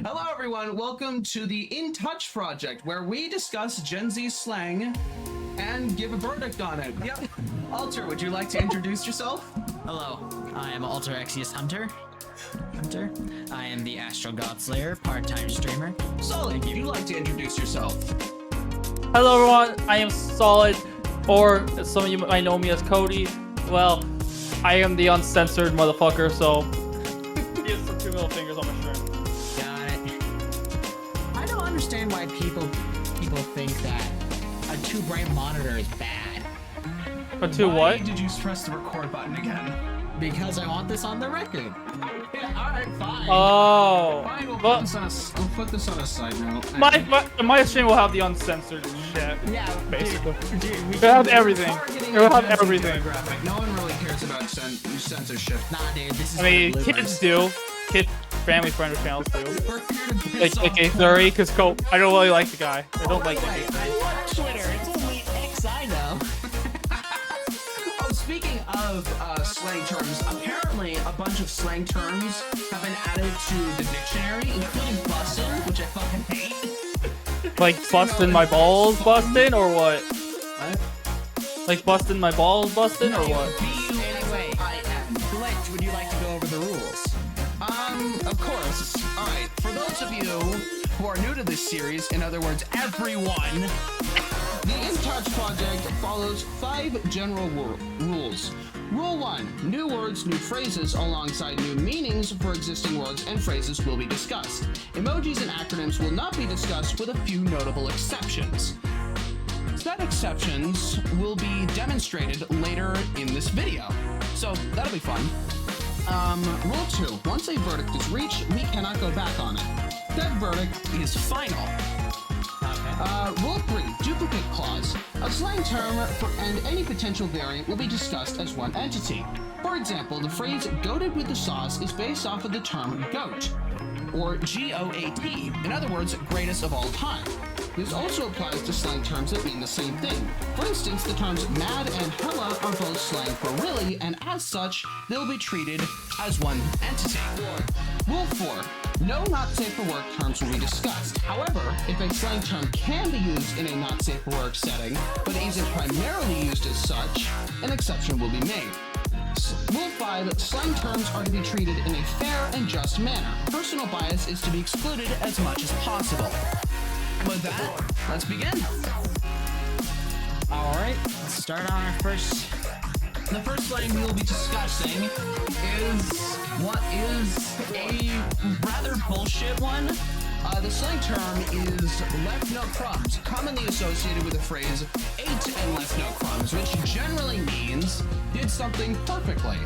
Hello, everyone. Welcome to the In Touch Project, where we discuss Gen Z slang and give a verdict on it. Yep. Alter, would you like to introduce yourself? Hello, I am Alter Exius Hunter. I am the Astral God Slayer, part-time streamer. Solid, would you like to introduce yourself? Hello everyone, I am Solid, or as some of you might know me as Cody. Well, I am the uncensored motherfucker, so here's some 2 middle fingers on my shirt. Got it. I don't understand why people think that a 2-bright monitor is bad. A 2 Why what? did you press the record button again? Because I want this on the record. Yeah, alright, fine. Oh. Fine, we'll Well, put this on a side note. my stream will have the uncensored shit. Yeah, Basically. Dude, we It'll have everything. Targeting It'll have a Gen Z everything. demographic. No one really cares about censorship. Nah, dude, this is I mean, for the kids bloopers. do. Kid family-friendly channels do. We're here to piss Like off A30, because I don't really like the guy. I don't like Wait, him. I want Twitter. It's only X I know. Oh, speaking of slang terms, apparently a bunch of slang terms have been added to the dictionary, including bustin', which I fucking hate. Like busting my balls busting, or what? What? Like busting my balls busting, or what? Anyway, Glitch, would you like to go over the rules? Of course. Alright, for those of you who are new to this series, in other words, everyone, the In Touch Project follows 5 general rules. Rule 1, new words, new phrases alongside new meanings for existing words and phrases will be discussed. Emojis and acronyms will not be discussed with a few notable exceptions. Said exceptions will be demonstrated later in this video, so that'll be fun. Rule 2, once a verdict is reached, we cannot go back on it. That verdict is final. Rule 3, duplicate clause. A slang term and any potential variant will be discussed as one entity. For example, the phrase goated with the sauce is based off of the term goat, or G-O-A-T, in other words, greatest of all time. This also applies to slang terms that mean the same thing. For instance, the terms mad and hella are both slang for really, and as such, they'll be treated as one entity. Rule 4. No not safe for work terms will be discussed. However, if a slang term can be used in a not safe for work setting, but isn't primarily used as such, an exception will be made. Rule 5, slang terms are to be treated in a fair and just manner. Personal bias is to be excluded as much as possible. With that, let's begin. Alright, let's start on our first. The first slang we will be discussing is what is a rather bullshit one. The slang term is left no crumbs, commonly associated with the phrase ate and left no crumbs, which generally means did something perfectly.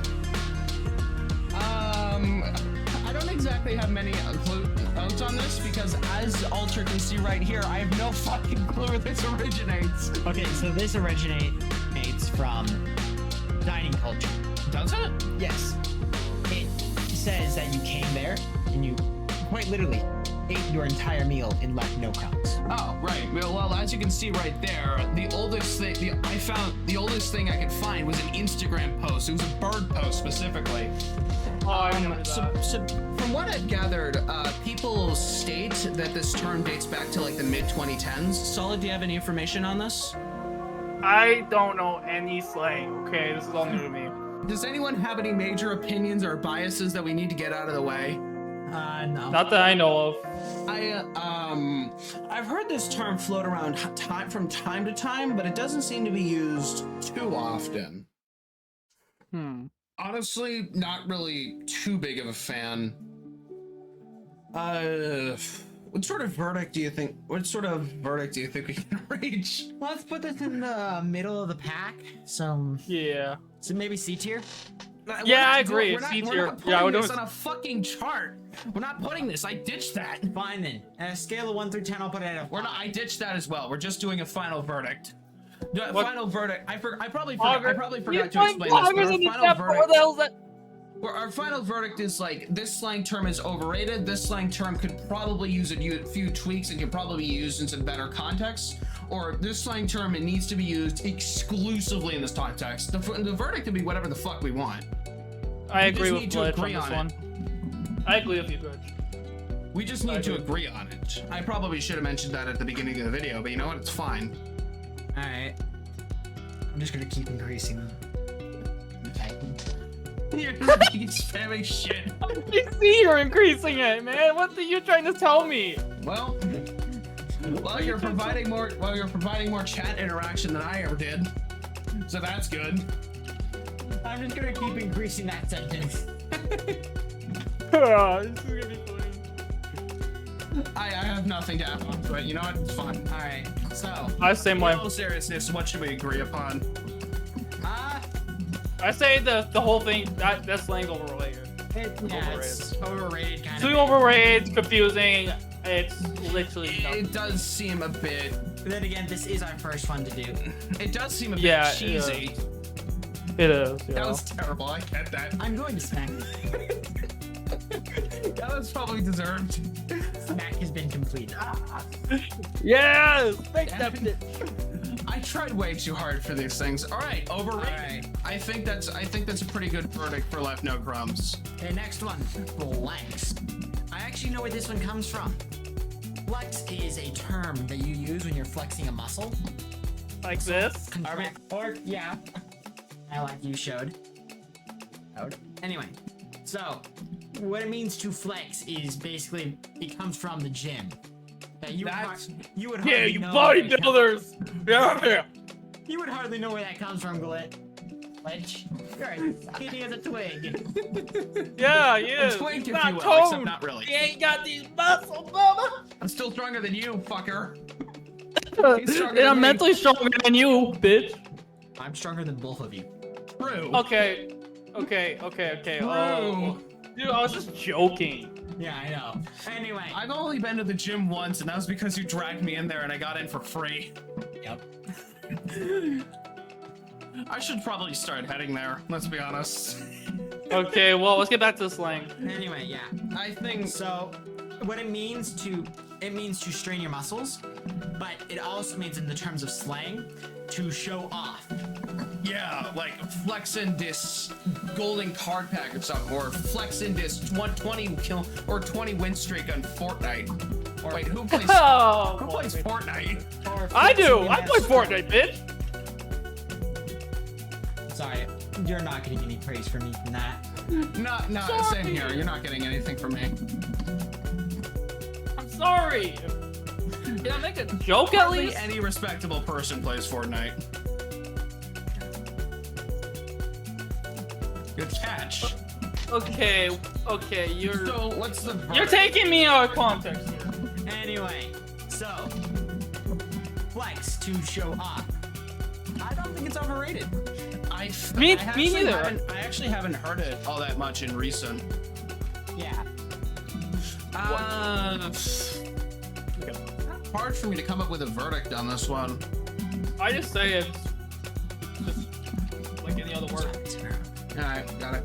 I don't exactly have many notes on this because, as Alter can see right here, I have no fucking clue where this originates. Okay, so this originates from dining culture. Does it? Yes. It says that you came there and you quite literally ate your entire meal and left no crumbs. Oh, right. Well, as you can see right there, the oldest thing I could find was an Instagram post. It was a bird post specifically. Oh, I remember So that. from what I've gathered, people state that this term dates back to like the mid-2010s. Solid, do you have any information on this? I don't know any slang. Okay, this is all new to me. Does anyone have any major opinions or biases that we need to get out of the way? No. Not that I know of. I've heard this term float around from time to time, but it doesn't seem to be used too often. Honestly, not really too big of a fan. What sort of verdict do you think we can reach? Let's put this in the middle of the pack. So Yeah. maybe C tier. Yeah, I agree. It's We're easier. not Yeah, putting we're this doing. on a fucking chart. We're not putting this. I ditched that. Fine then. At a scale of 1 through 10, I'll put it at a 5. I ditched that as well. We're just doing a final verdict. The What? final verdict. I probably forgot to explain this. Our final verdict is like, this slang term is overrated. This slang term could probably use a few tweaks and could probably be used in some better contexts. Or this slang term, it needs to be used exclusively in this context. The verdict can be whatever the fuck we want. I We agree just with need to Glitch on agree this on one. I agree with you, Glitch. We just need to agree on it. I probably should have mentioned that at the beginning of the video, but you know what? It's fine. All right. I'm just gonna keep increasing. Okay. You're just keep spamming shit. I see you're increasing it, man. What are you trying to tell me? Well, you're providing more chat interaction than I ever did. So that's good. I'm just gonna keep increasing that sentence. This is gonna be funny. I have nothing to add on to it. You know what? It's fine. All right. So. I say In my. all seriousness, what should we agree upon? I say the whole thing that slang's overrated. It's overrated kind Too of. overrated, confusing. It's literally nothing. It does seem a bit. But then again, this is our first one to do. It does seem a bit Yeah, cheesy. It is. Yeah. That was terrible. I get that. I'm going to smack. That was probably deserved. Smack has been completed. Yes. Thank that bitch. I tried way too hard for these things. All right, overrated. All right. I think that's a pretty good verdict for Left No Crumbs. Okay, next one. Flex. I actually know where this one comes from. Flex is a term that you use when you're flexing a muscle. Like this. Or yeah. I like you showed. Anyway, so what it means to flex is basically it comes from the gym. That you would Yeah, hardly you know where that bodybuilders. Yeah. You would hardly know where that comes from, Glitch. You're as skinny as a twig. Yeah, yeah. A twink, if you Not will, toned. except not really. He ain't got these muscles, mama. I'm still stronger than you, fucker. And I'm mentally stronger than you, bitch. I'm stronger than both of you. True. Okay. Oh, dude, I was just joking. Yeah, I know. Anyway. I've only been to the gym once, and that was because you dragged me in there and I got in for free. Yep. I should probably start heading there, let's be honest. Okay, well, let's get back to the slang. Anyway, yeah. I think So, what it means to strain your muscles, but it also means in the terms of slang to show off. yeah, like flexing this golden card pack or something, or flexing this 120 kill or 20 win streak on Fortnite. Or wait, who plays Fortnite? I do. flexing I play your Fortnite, bitch. Sorry, you're not getting any praise from me from that. No, same here. You're not getting anything from me. I'm sorry. Can I make a joke at Hardly least? any respectable person plays Fortnite. Good catch. Okay, you're So what's the verdict? you're taking me out of context here. Anyway, so flex to show off. I don't think it's overrated. Me actually neither. I actually haven't heard it all that much in recent. Yeah. Hard for me to come up with a verdict on this one. I just say it's just like any other word. Alright, got it.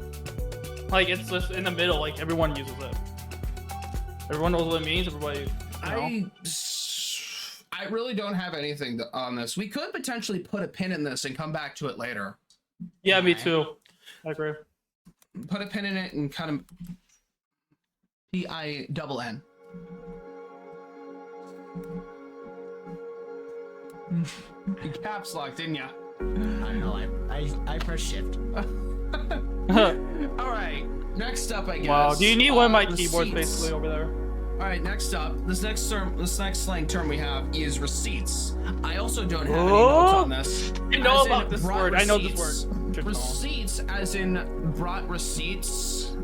Like it's just in the middle. Like everyone uses it. Everyone knows what it means. Everybody. I really don't have anything on this. We could potentially put a pin in this and come back to it later. Yeah, me too. I agree. Put a pin in it and kind of PINN. You caps lock, didn't ya? I know. I press shift. All right. Next up, I guess. Wow. Do you need one of my keyboards receipts. basically over there? All right. Next up, this next slang term we have is receipts. I also don't have any notes on this. I know As in about this brought word. I know this receipts. word. Should know. Receipts, as in brought receipts.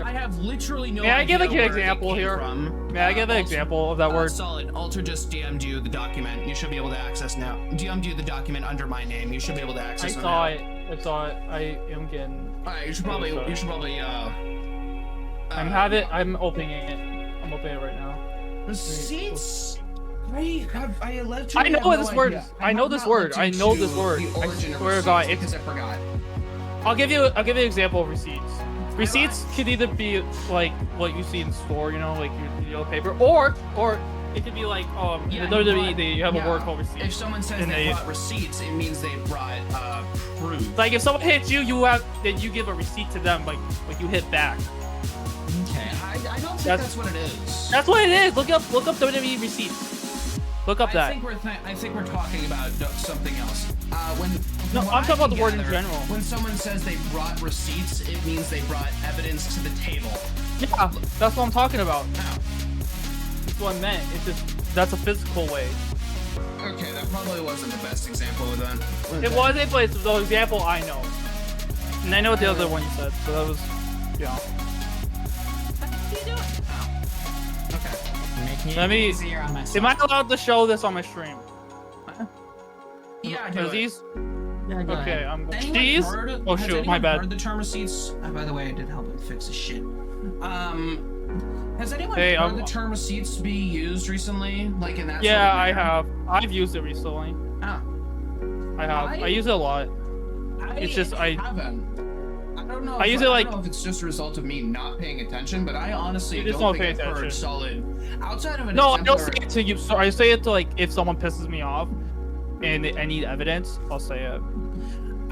I have literally no May I idea give an where it example came here? from. May I give an example of that word? Solid. Alter just DM'd you the document. You should be able to access now. DM'd you the document under my name. You should be able to I access it saw now. it. I saw it. I am getting. All right. You should probably. I'm opening it. I'm opening it right now. Receipts. I know I know what this word is. I know this word. I know this word. I swear to God, because I forgot. I'll give you an example of receipts. Receipts could either be like what you see in store, you know, like your yellow paper, or it could be like in the WWE they have a word called receipts. If someone says they brought receipts, it means they brought proof. Like if someone hits you, you give a receipt to them, like you hit back. Okay. don't think that's what it is. That's what it is. Look up WWE receipts. Look up that. I think we're talking about something else. No, I'm talking about the word in general. When someone says they brought receipts, it means they brought evidence to the table. Yeah, that's what I'm talking about. Oh. That's what I meant. It's just that's a physical way. Okay, that probably wasn't the best example then. It wasn't, but it's the example I know. And I know what the other one you said, so that was, yeah. What are you doing? Oh. Okay. Making it Let me. easier on myself. Am I allowed to show this on my stream? Yeah, do Are it. these? Yeah, go Okay, ahead. I'm going. Anyone These? heard- Oh has shoot, anyone my bad. Heard the term receipts? By the way, I did help him fix his shit. Has anyone heard the term receipts be used recently? Like in that? Yeah, sort of I manner? have. I've used it recently. Oh. I have. I use it a lot. It's just I haven't. I don't know. I use it like. I don't know if it's just a result of me not paying attention, but I honestly You just don't don't think pay I've heard attention. solid. Outside of an No, I don't say exemplary- it to you. So I say it to like if someone pisses me off, and I need evidence, I'll say it.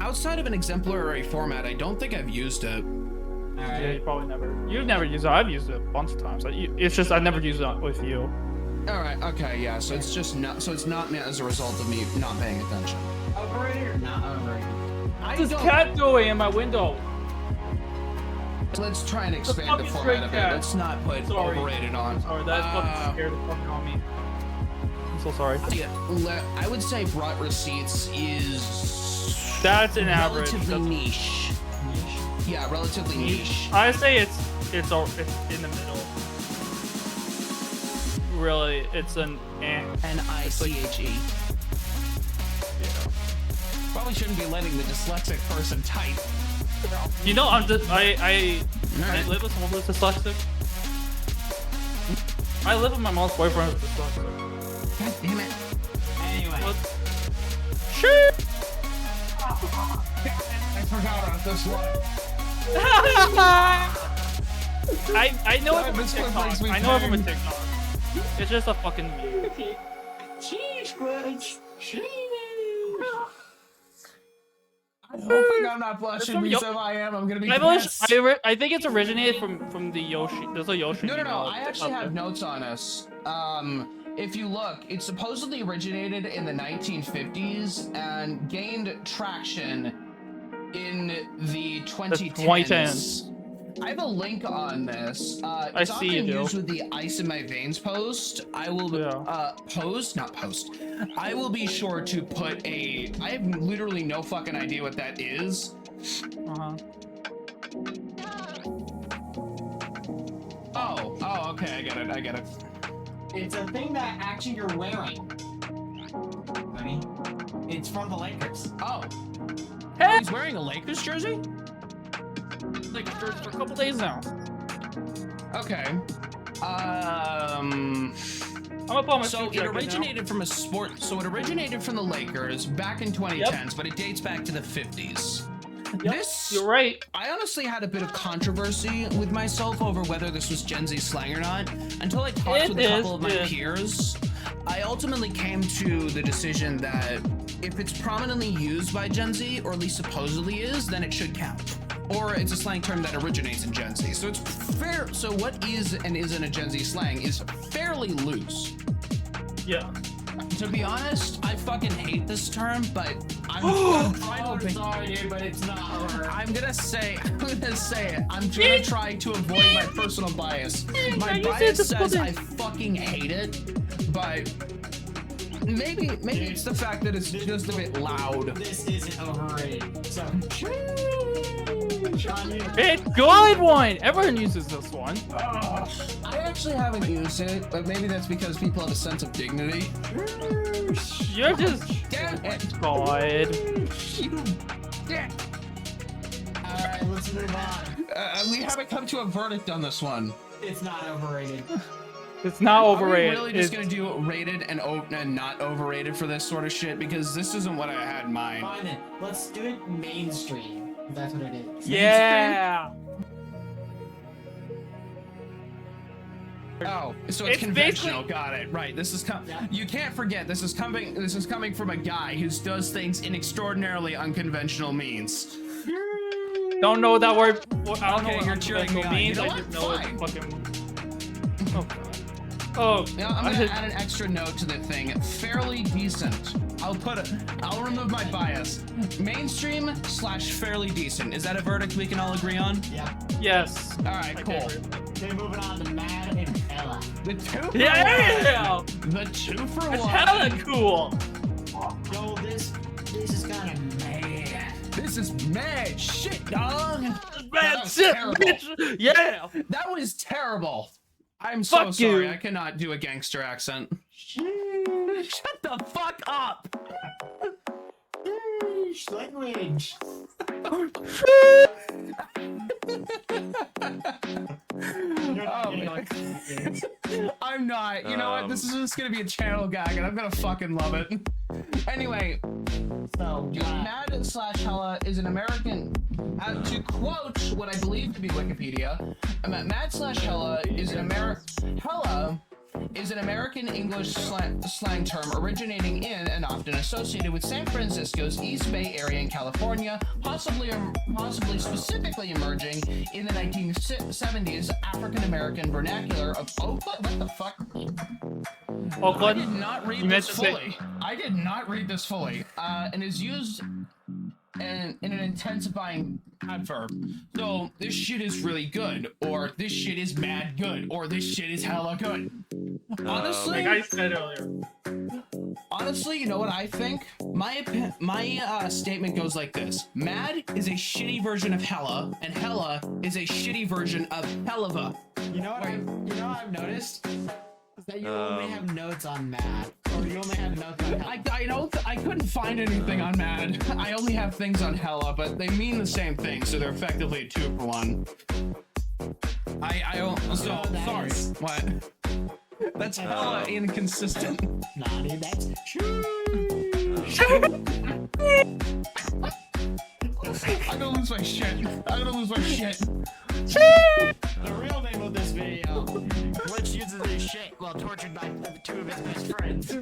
Outside of an exemplary format, I don't think I've used it. Alright. Yeah, you probably never. You've never used it. I've used it a bunch of times. It's just I've never used it with you. All right. Okay. Yeah. So it's just not. So it's not meant as a result of me not paying attention. Overrated or not overrated? I This don't. cat doing in my window. Let's try and expand the fucking format stray a bit. cat. Let's not put Sorry. overrated on. Sorry, that's fucking scared the fucking on me. I'm so sorry. I would say brought receipts is That's an average. relatively That's- niche. Yeah, relatively niche. I say it's in the middle. Really, it's an eh. Niche. Probably shouldn't be letting the dyslexic person type. You know, I live with someone who's dyslexic. I live with my mom's boyfriend who's dyslexic. God damn it. Anyway. What? Shit! I forgot about this one. I know it from a This one TikTok. makes me I know it from a pain. TikTok. It's just a fucking meme. Cheese crunch. I'm hoping I'm not blushing from because Yo- if I am, I'm gonna be I pissed. think it's originated from the Yoshi. There's a Yoshi. No, email I actually out have there. notes on this. If you look, it supposedly originated in the 1950s and gained traction in the 2010s. 2010s. I have a link on this. It's I see you often do. used with the ice in my veins post. I will I will be sure to put a. I have literally no fucking idea what that is. Uh-huh. Oh, okay, I get it. It's a thing that actually you're wearing. Buddy. It's from the Lakers. Oh. Hey! He's wearing a Lakers jersey? Like for a couple days now. Okay. I'm gonna pull my So suit it jacket originated from a sport. So it originated from the Lakers back in 2010s, but it dates back to the 50s. Yep, This, you're right. I honestly had a bit of controversy with myself over whether this was Gen Z slang or not. Until I talked with a couple of my peers, I ultimately came to the decision that if it's prominently used by Gen Z, or at least supposedly is, then it should count. Or it's a slang term that originates in Gen Z. So it's fair. So what is and isn't a Gen Z slang is fairly loose. Yeah. To be honest, I fucking hate this term, but I'm trying to. Sorry, dude, but it's not her. I'm gonna say it. I'm gonna try to avoid my personal bias. My bias says I fucking hate it, but maybe it's the fact that it's just a bit loud. This isn't overrated. So, It's good one. Everyone uses this one. I actually haven't used it, but maybe that's because people have a sense of dignity. You're just Damn it! God. You dick! alright, let's move on. We haven't come to a verdict on this one. It's not overrated. It's not overrated. Are we really just It's- gonna do rated and not overrated for this sort of shit? Because this isn't what I had in mind. Fine then, let's do it mainstream. If that's what it is. Yeah. Oh, so It's it's conventional. basically- Got it. Right. This is Yeah. You can't forget. This is coming from a guy who does things in extraordinarily unconventional means. Don't know that word. I don't Okay, know what you're cheering me unconventional on. means. You know I what? just know Fine. it's fucking. Oh god. Oh, Now I'm gonna add an extra note to the thing. Fairly decent. I'll remove my bias. Mainstream / fairly decent. Is that a verdict we can all agree on? Yeah. yes. All right, cool. Okay, moving on to Mad and Hella. The 2 for Yeah. 1. The 2 for That's 1. hella cool. Yo, this is kind of mad. This is mad shit, dog. Man, That was shit, terrible. bitch. Yeah. That was terrible. I'm so Fuck sorry. you. I cannot do a gangster accent. Shut the fuck up. Language. Oh, man. I'm not. You know what? This is just gonna be a channel gag, and I'm gonna fucking love it. Anyway, So, Mad / Hella is an American. To quote what I believe to be Wikipedia, Mad / Hella is an Hella is an American English slang term originating in and often associated with San Francisco's East Bay area in California, possibly specifically emerging in the 1970s African American vernacular of Oakland. What the fuck? Oakland. I did not read You meant this to say- fully. I did not read this fully. And is used in an intensifying adverb. So this shit is really good, or this shit is mad good, or this shit is hella good. Honestly, Like I said earlier. honestly, you know what I think? My statement goes like this: Mad is a shitty version of hella, and hella is a shitty version of hellava. you know what I've noticed? Is that you only have notes on Mad. Or you only have notes on Hella. I couldn't find anything on Mad. I only have things on hella, but they mean the same thing, so they're effectively a 2 for 1. So sorry. Nice. What? That's hella inconsistent. Nah, dude, that's I'm gonna lose my shit. the real name of this video. Glitch uses his shit while tortured by 2 of his best friends.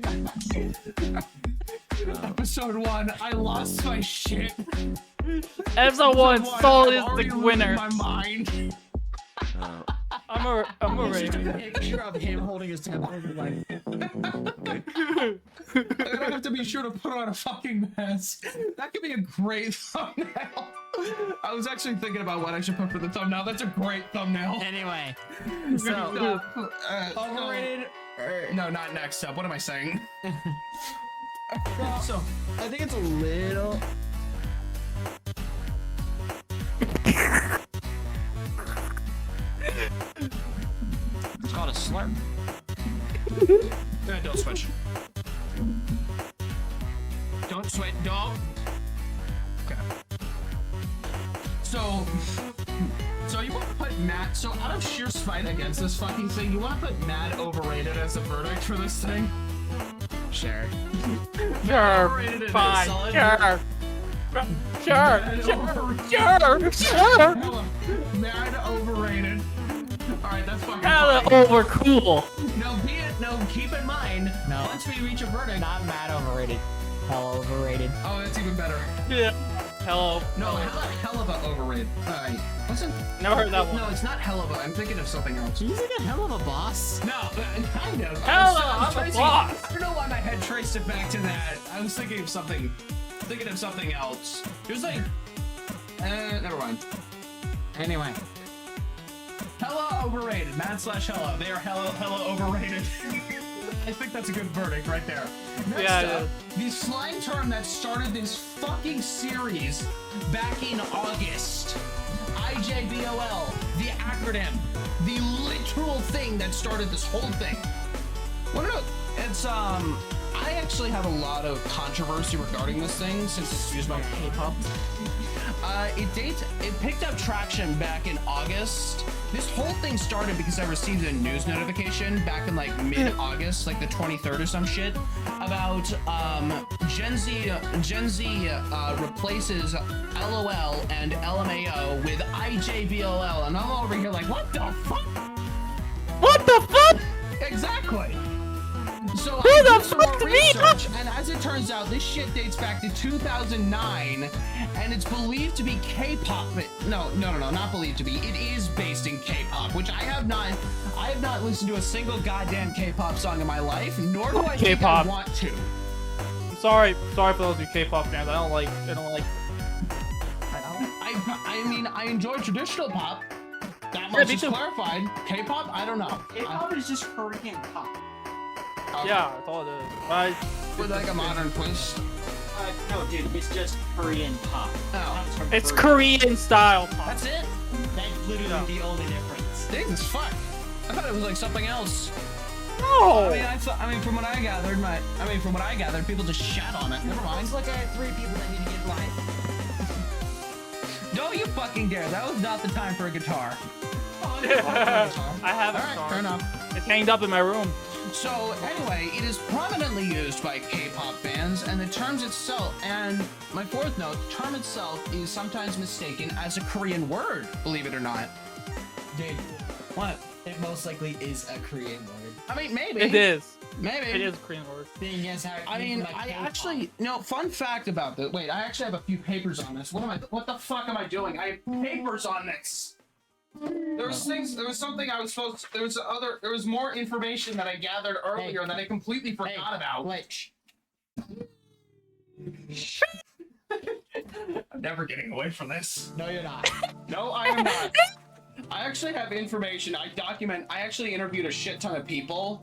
Episode 1, I lost my shit. Episode 1, Solid is already the losing winner. My mind. I'm Just a already. picture of him holding his temple like. I'm gonna have to be sure to put on a fucking mask. That could be a great thumbnail. I was actually thinking about what I should put for the thumbnail. That's a great thumbnail. Anyway, So, overrated. no, not next up. What am I saying? So I think it's a little. It's called a slurp. Don't switch. Don't switch. Don't. Okay. So you want to put Matt? So out of sheer spite against this fucking thing, you want to put Matt overrated as a verdict for this thing? Sure. Sure. Overrated it is, Fine. solid. Sure. Sure. Mad overrated. Alright, that's fucking Hella fine. over cool. No, keep in mind, No. once we reach a verdict. Not Mad overrated. Hell overrated. Oh, that's even better. Yeah. Hello. No, hell of a overrated. Alright. Wasn't. Never heard that one. No, it's not hell of a. I'm thinking of something else. He's like a hell of a boss. No, kind of. Hell I of a was tracing- boss. I don't know why my head traced it back to that. I was thinking of something. Else. It was like. Never mind. Anyway. Hella overrated. Mad / hella. They are hella overrated. I think that's a good verdict right there. Next Yeah, it up, the slang term that started this fucking series back in August. IJBOL. The acronym. The literal thing that started this whole thing. It's I actually have a lot of controversy regarding this thing since it's used by K-pop. It picked up traction back in August. This whole thing started because I received a news notification back in like mid-August, like the 23rd or some shit, about Gen Z replaces LOL and LMAO with IJBOL, and I'm over here like, what the fuck? What the fuck? Exactly. So Who I the did some more fuck me? research, and as it turns out, this shit dates back to 2009, and it's believed to be K-pop. No, not believed to be. It is based in K-pop, which I have not listened to a single goddamn K-pop song in my life, nor do I think I K-pop. want to. I'm sorry for those of you K-pop fans. I don't like. I mean, I enjoy traditional pop. That Yeah, much me is too. clarified. K-pop, I don't know. K-pop is just Korean pop. Yeah, that's all it is. With like a modern twist. No, dude, it's just Korean pop. Oh. It's Korean style pop. That's it? That's literally the only difference. Dang, as fuck. I thought it was like something else. No. I mean, from what I gathered, people just shat on it. Never mind. Let's look at 3 people that need to get live. Don't you fucking dare. That was not the time for a guitar. I have a Alright, guitar. fair enough. It's hanged up in my room. So anyway, it is prominently used by K-pop fans, and the terms itself, and my fourth note, the term itself is sometimes mistaken as a Korean word, believe it or not. Dude, What? it most likely is a Korean word. I mean, maybe. It is. Maybe. It is a Korean word. Thing is how it I came mean, from, like, I K-pop. actually, no, fun fact about this. Wait, I actually have a few papers on this. What the fuck am I doing? I have papers on this. There was more information that I gathered earlier that I completely forgot about. Glitch. I'm never getting away from this. No, you're not. No, I am not. I actually have information. I actually interviewed a shit ton of people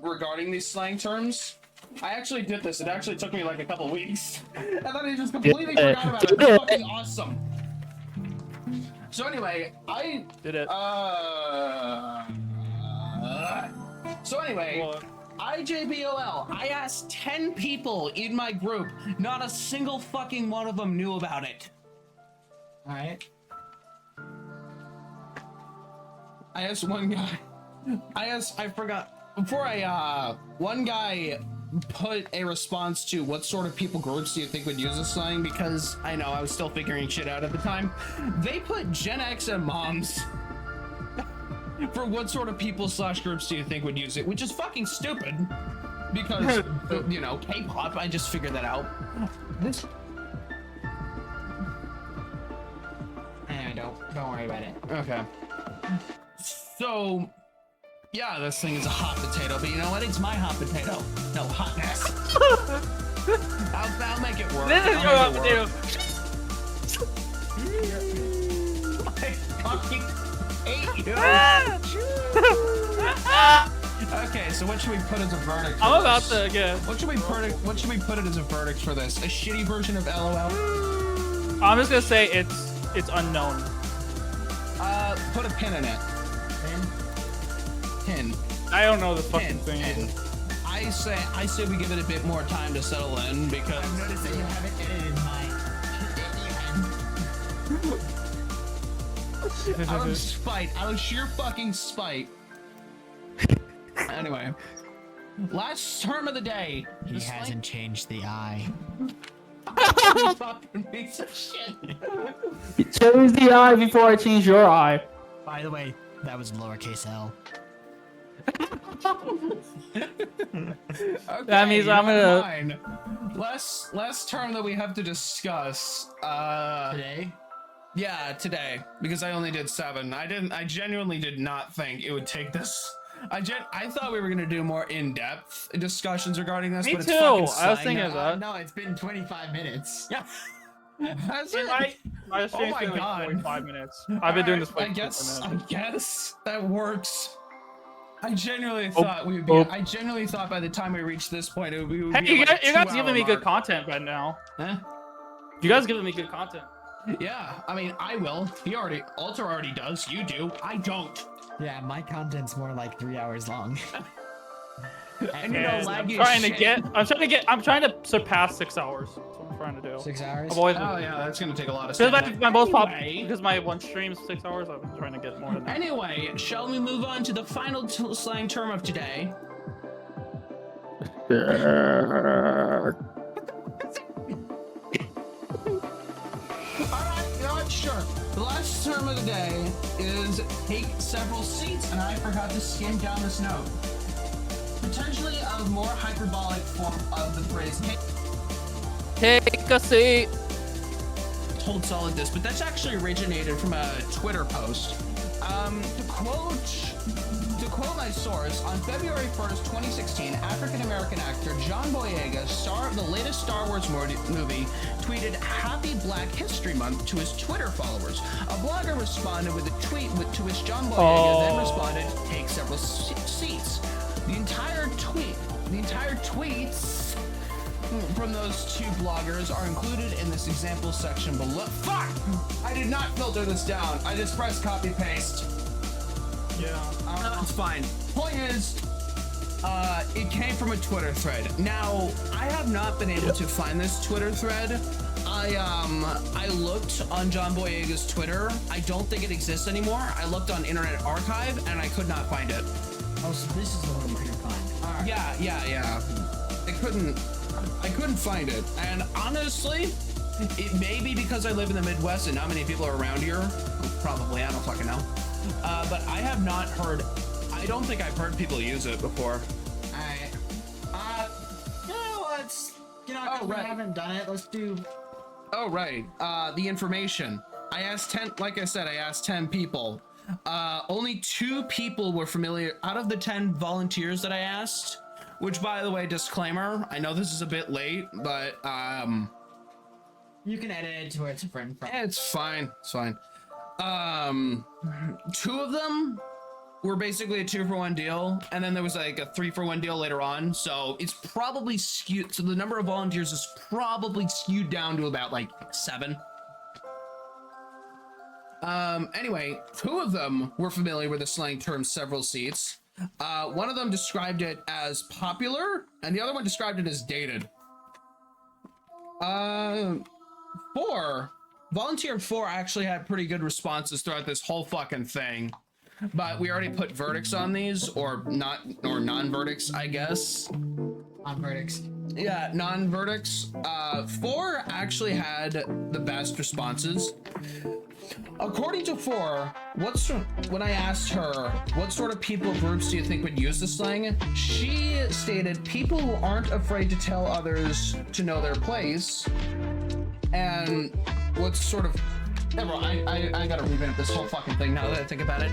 regarding these slang terms. I actually did this. It actually took me like a couple weeks. And then I just completely forgot about it. It's fucking awesome. So anyway, I Did it? So anyway, What? IJBOL. I asked 10 people in my group. Not a single fucking one of them knew about it. Alright. I asked one guy. One guy put a response to what sort of people groups do you think would use this slang, because I know I was still figuring shit out at the time. They put Gen X and moms for what sort of people / groups do you think would use it, which is fucking stupid because you know, K-pop. I just figured that out. This. Don't worry about it. Okay. So, yeah, this thing is a hot potato, but you know what? It's my hot potato. No, hotness. I'll make it work. This is your I'll hot make potato. it work. I fucking hate you. Okay, so what should we put as a verdict? For I'm about this? to get. What should we put it as a verdict for this? A shitty version of LOL? I'm just gonna say it's unknown. Put a pin in it. Pin. I don't know this fucking Pin. thing. Pin. I say we give it a bit more time to settle in because. I've noticed that you haven't edited mine. Out of spite, out of sheer fucking spite. Anyway, last term of the day. He hasn't changed the eye. You fucking piece of shit. Change the eye before I change your eye. By the way, that was lowercase l. Okay, That means I'm gonna- fine. Last term that we have to discuss. Today? Yeah, today, because I only did 7. I genuinely did not think it would take this. I thought we were gonna do more in-depth discussions regarding this, Me but it's too. fucking I was slang thinking now. of that. No, it's been 25 minutes. Yeah. Has it? My stream's my been like God. 45 minutes. I've been doing this for I like guess 45 minutes. I guess that works. I genuinely Oh, thought we would be. oh. I genuinely thought by the time we reached this point, we would Hey, be you like guys, a you guys 2-hour giving me good mark. content right now. Huh? You guys giving me good content. Yeah, I mean, I will. Alter already does. You do. I don't. Yeah, my content's more like 3 hours long. And you know, And laggy I'm trying to surpass 6 hours. That's what I'm trying to do. 6 hours? I've always Oh yeah, that's gonna take a lot of because stuff. my most pop Anyway. because my one stream is 6 hours. I've been trying to get more than that. Anyway, shall we move on to the final slang term of today? Alright, you know what? Sure. The last term of the day is take several seats, and I forgot to skim down this note. potentially a more hyperbolic form of the phrase, hey, Take a seat. told Solid this, but that's actually originated from a Twitter post. To quote my source, on February 1st, 2016, African-American actor John Boyega, star of the latest Star Wars movie, tweeted Happy Black History Month to his Twitter followers. A blogger responded with a tweet to which John Boyega then responded, take several seats. The entire tweets from those two bloggers are included in this example section below. Fuck! I did not filter this down. I just pressed copy paste. Yeah. It's fine. Point is, it came from a Twitter thread. Now, I have not been able to find this Twitter thread. I looked on John Boyega's Twitter. I don't think it exists anymore. I looked on Internet Archive and I could not find it. Oh, so this is the one we're gonna find. All right. Yeah. I couldn't find it. And honestly, it may be because I live in the Midwest and not many people are around here. Probably, I don't fucking know. But I have not heard, I don't think I've heard people use it before. Alright. Let's, we haven't done it, let's do... Oh, right. The information. I asked 10 people. Only 2 people were familiar, out of the 10 volunteers that I asked, which, by the way, disclaimer, I know this is a bit late, but, you can edit it to where it's a friend from. it's fine. 2 of them were basically a 2-for-1 deal, and then there was like a 3-for-1 deal later on, so it's probably skewed, so the number of volunteers is probably skewed down to about like 7. Anyway, 2 of them were familiar with the slang term several seats. One of them described it as popular, and the other one described it as dated. 4 4 actually had pretty good responses throughout this whole fucking thing, but we already put verdicts on these, or non-verdicts, I guess. Non-verdicts. Yeah, non-verdicts. 4 actually had the best responses. According to 4, when I asked her what sort of people groups do you think would use the slang, she stated people who aren't afraid to tell others to know their place. And what sort of... Never mind, I gotta revamp this whole fucking thing now that I think about it.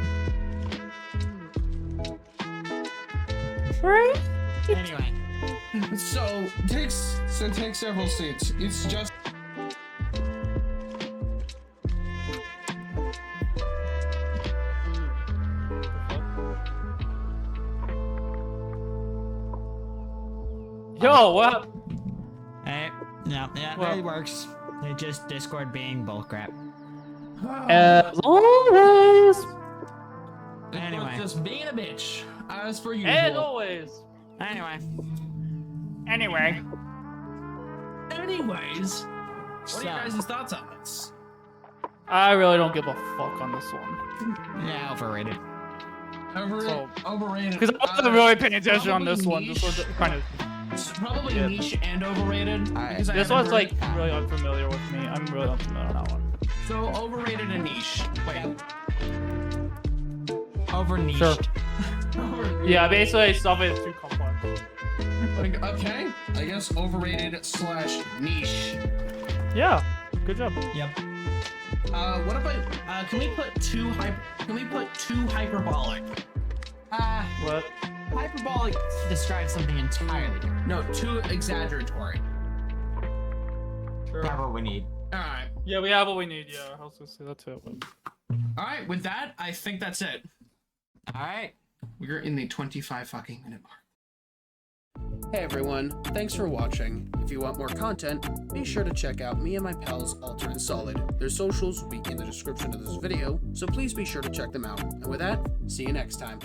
Right? Anyway. So take several seats. It's just... Yo, what? Hey, no, yeah, Well- it works. It's just Discord being bullcrap. As always. Anyway. Just being a bitch, as per usual. As always. Anyway. Anyway. Anyways, what are your guys' thoughts on this? I really don't give a fuck on this one. Yeah, overrated. Overrated. Because I wasn't really paying attention on this one. niche. This was kind of. It's probably Yeah. niche and overrated. Alright. because I This haven't one's heard like it. really unfamiliar with me. I'm really unfamiliar on that one. So overrated and niche. Wait. Over niched. Sure. Yeah, basically stuff is too complex. Like, okay. I guess overrated / niche. Yeah. Good job. Yep. What about can we put two hyperbolic? What? Hyperbolic describes something entirely different. No, too exaggeratory. Sure. That's what we need. All right. Yeah, we have what we need. Yeah, I was gonna say that too. All right. With that, I think that's it. Alright. We're in the 25 fucking minute mark. Hey everyone, thanks for watching. If you want more content, be sure to check out me and my pals Alter and Solid. Their socials will be in the description of this video, so please be sure to check them out. And with that, see you next time.